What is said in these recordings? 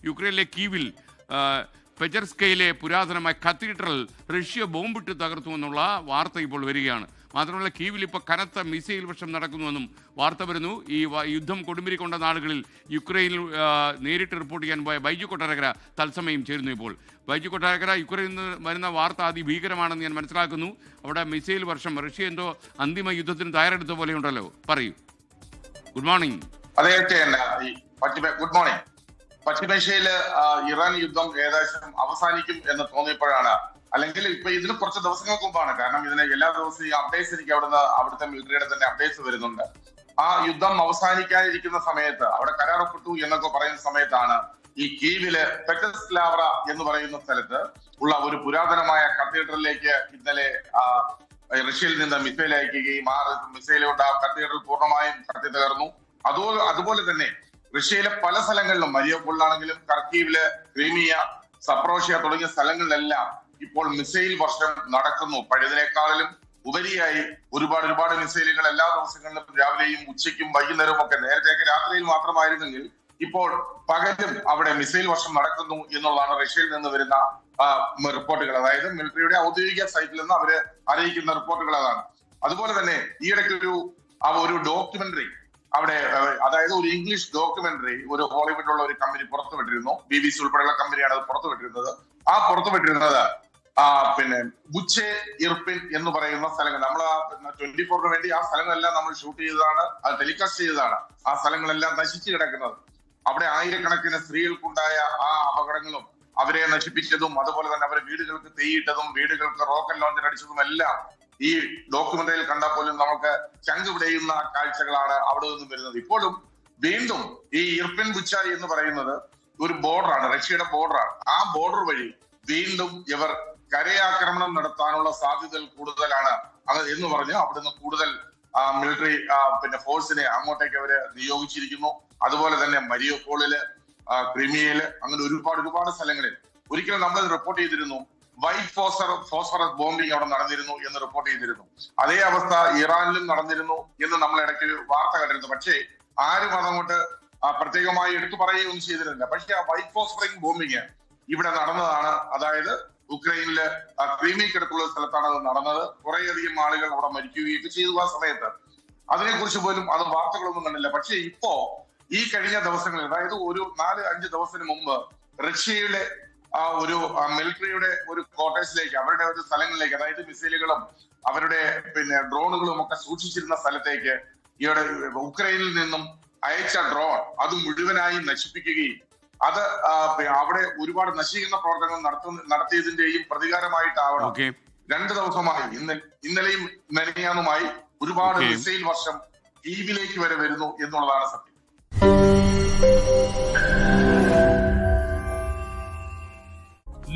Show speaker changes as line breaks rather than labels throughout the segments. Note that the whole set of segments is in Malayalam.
യുക്രൈനിലെ കീവിൽ പെജർസ്കയിലെ പുരാതനമായ കത്തീഡ്രൽ റഷ്യ ബോംബിട്ട് തകർത്തുവെന്നുള്ള വാർത്ത ഇപ്പോൾ വരികയാണ്. മാത്രമല്ല കീവിൽ ഇപ്പോൾ കനത്ത മിസൈൽ വർഷം നടക്കുന്നുവെന്നും വാർത്ത വരുന്നു. ഈ യുദ്ധം കൊടുമ്പിരിക്കൊണ്ട നാടുകളിൽ യുക്രൈനിൽ നേരിട്ട് റിപ്പോർട്ട് ചെയ്യാൻ പോയ ബൈജു കൊട്ടാരക്കര തത്സമയം ചേരുന്നു. ഇപ്പോൾ ബൈജു കൊട്ടാരക്കര, യുക്രൈനിൽ നിന്ന് വരുന്ന വാർത്ത അതിഭീകരമാണെന്ന് ഞാൻ മനസ്സിലാക്കുന്നു. അവിടെ മിസൈൽ വർഷം, റഷ്യ എന്തോ അന്തിമ യുദ്ധത്തിന് തയ്യാറെടുത്ത പോലെ ഉണ്ടല്ലോ, പറയൂ. Good morning.
Good morning. പശ്ചിമേഷ്യയില് ഇറാൻ യുദ്ധം ഏകദേശം അവസാനിക്കും എന്ന് തോന്നിയപ്പോഴാണ്, അല്ലെങ്കിൽ ഇപ്പൊ ഇതിന് കുറച്ച് ദിവസങ്ങൾക്ക് മുമ്പാണ്, കാരണം ഇതിന് എല്ലാ ദിവസവും ഈ അപ്ഡേറ്റ്സ് എനിക്ക് അവിടുത്തെ മിലിറ്ററിയുടെ തന്നെ അപ്ഡേറ്റ്സ് വരുന്നുണ്ട്. ആ യുദ്ധം അവസാനിക്കാനിരിക്കുന്ന സമയത്ത്, അവിടെ കരാറൊപ്പിട്ടു എന്നൊക്കെ പറയുന്ന സമയത്താണ് ഈ കീവില് പെറ്റസ്ലാവ്ര എന്ന് പറയുന്ന സ്ഥലത്ത് ഉള്ള ഒരു പുരാതനമായ കത്തീഡ്രലിലേക്ക് ഇന്നലെ റഷ്യയിൽ നിന്ന് മിസൈൽ അയക്കുകയും ആ മിസൈൽ കൊണ്ട് ആ കത്തീഡ്രൽ പൂർണ്ണമായും കത്തി തകർന്നു. അതുപോലെ തന്നെ റഷ്യയിലെ പല സ്ഥലങ്ങളിലും, മരിയോപോളിലാണെങ്കിലും കർക്കീവില്, ക്രീമിയ, സപ്രോഷ്യ തുടങ്ങിയ സ്ഥലങ്ങളിലെല്ലാം ഇപ്പോൾ മിസൈൽ വർഷം നടക്കുന്നു. പഴയതിനേക്കാളിലും ഉപരിയായി ഒരുപാട് മിസൈലുകൾ എല്ലാ ദിവസങ്ങളിലും രാവിലെയും ഉച്ചയ്ക്കും വൈകുന്നേരവും ഒക്കെ, നേരത്തെയൊക്കെ രാത്രിയിൽ മാത്രമായിരുന്നെങ്കിൽ ഇപ്പോൾ പകലും അവിടെ മിസൈൽ വർഷം നടക്കുന്നു എന്നുള്ളതാണ് റഷ്യയിൽ നിന്ന് വരുന്ന റിപ്പോർട്ടുകൾ. അതായത് മിലിറ്ററിയുടെ ഔദ്യോഗിക സൈറ്റിൽ നിന്ന് അവര് അറിയിക്കുന്ന റിപ്പോർട്ടുകൾ അതാണ്. അതുപോലെ തന്നെ ഈയിടയ്ക്ക് ഒരു ഡോക്യുമെന്ററി അവിടെ, അതായത് ഒരു ഇംഗ്ലീഷ് ഡോക്യുമെന്ററി ഒരു ഹോളിവുഡിലുള്ള ഒരു കമ്പനി പുറത്തുവിട്ടിരുന്നു. BBC ഉൾപ്പെടെയുള്ള കമ്പനിയാണ് അത് പുറത്തുവിട്ടിരുന്നത്. ആ പുറത്തുവിട്ടിരുന്നത് പിന്നെ ബുച്ചെ ഇർപിൻ എന്ന് പറയുന്ന സ്ഥലങ്ങൾ, നമ്മൾ 24-ന് വേണ്ടി ആ സ്ഥലങ്ങളെല്ലാം നമ്മൾ ഷൂട്ട് ചെയ്തതാണ്, അത് ടെലികാസ്റ്റ് ചെയ്തതാണ്. ആ സ്ഥലങ്ങളെല്ലാം നശിച്ചു കിടക്കുന്നത്, അവിടെ ആയിരക്കണക്കിന് സ്ത്രീകൾക്കുണ്ടായ ആ അപകടങ്ങളും അവരെ നശിപ്പിച്ചതും, അതുപോലെ തന്നെ അവരെ വീടുകൾക്ക് തീയിട്ടതും വീടുകൾക്ക് റോക്കറ്റ് ലോഞ്ചർ അടിച്ചതും എല്ലാം ഈ ഡോക്യുമെന്ററിയിൽ കണ്ടാൽ പോലും നമുക്ക് ചങ്ക് പിടയുന്ന കാഴ്ചകളാണ് അവിടെ നിന്നും വരുന്നത്. ഇപ്പോഴും വീണ്ടും ഈ ഇർപിൻ ബുച്ച എന്ന് പറയുന്നത് ഒരു ബോർഡറാണ്, റഷ്യയുടെ ബോർഡറാണ്. ആ ബോർഡർ വഴി വീണ്ടും ഇവർ കരയാക്രമണം നടത്താനുള്ള സാധ്യതകൾ കൂടുതലാണ് എന്ന് പറഞ്ഞ് അവിടുന്ന് കൂടുതൽ മിലിറ്ററി ഫോഴ്സിനെ അങ്ങോട്ടേക്ക് അവര് നിയോഗിച്ചിരിക്കുന്നു. അതുപോലെ തന്നെ മരിയോപോളില്, ക്രിമിയയില്, അങ്ങനെ ഒരുപാട് സ്ഥലങ്ങളിൽ ഒരിക്കലും നമ്മൾ റിപ്പോർട്ട് ചെയ്തിരുന്നു വൈറ്റ് ഫോസ്ഫറസ് ബോംബിംഗ് അവിടെ നടന്നിരുന്നു എന്ന് റിപ്പോർട്ട് ചെയ്തിരുന്നു. അതേ അവസ്ഥ ഇറാനിലും നടന്നിരുന്നു എന്ന് നമ്മൾ ഇടയ്ക്ക് വാർത്ത കണ്ടിരുന്നു. പക്ഷേ ആരും അതങ്ങോട്ട് പ്രത്യേകമായി എടുത്തു പറയുകയൊന്നും ചെയ്തിരുന്നില്ല. പക്ഷെ ആ വൈറ്റ് ഫോസ്ഫറിംഗ് ബോംബിങ് ഇവിടെ നടന്നതാണ്. അതായത് ഉക്രൈനിലെ ക്രീമിയക്കടുത്തുള്ള സ്ഥലത്താണ് അത് നടന്നത്. കുറേയധികം ആളുകൾ അവിടെ മരിക്കുകയൊക്കെ ചെയ്തു ആ സമയത്ത്. അതിനെക്കുറിച്ച് പോലും അത് വാർത്തകളൊന്നും കണ്ടില്ല. പക്ഷെ ഇപ്പോ ഈ കഴിഞ്ഞ ദിവസങ്ങളിൽ, അതായത് ഒരു 4-5 ദിവസത്തിന് മുമ്പ് റഷ്യയിലെ ഒരു മിലിറ്ററിയുടെ ഒരു ക്വാർട്ടേഴ്സിലേക്ക്, അവരുടെ ഒരു സ്ഥലങ്ങളിലേക്ക്, അതായത് മിസൈലുകളും അവരുടെ ഡ്രോണുകളും ഒക്കെ സൂക്ഷിച്ചിരുന്ന സ്ഥലത്തേക്ക് ഇവിടെ ഉക്രൈനിൽ നിന്നും അയച്ച ഡ്രോൺ അത് മുഴുവനായി നശിപ്പിക്കുകയും അത് അവിടെ ഒരുപാട് നശീകരണ പ്രവർത്തനങ്ങൾ നടത്തിയതിന്റെയും പ്രതികാരമായിട്ടാവണം 2 ദിവസമായി, ഇന്നലെയും മെനഞ്ഞാന്നുമായി ഒരുപാട് മിസൈൽ വർഷം കീവിലേക്ക് വരെ വരുന്നു എന്നുള്ളതാണ് സത്യം.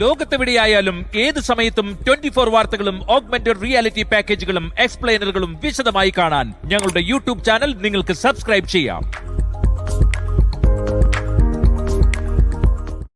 ലോകത്തെവിടെയായാലും ഏത് സമയത്തും 24 വാർത്തകളും ഓഗ്മെന്റഡ് റിയാലിറ്റി പാക്കേജുകളും എക്സ്പ്ലെയിനറുകളും വിശദമായി കാണാൻ ഞങ്ങളുടെ യൂട്യൂബ് ചാനൽ നിങ്ങൾക്ക് സബ്സ്ക്രൈബ് ചെയ്യാം.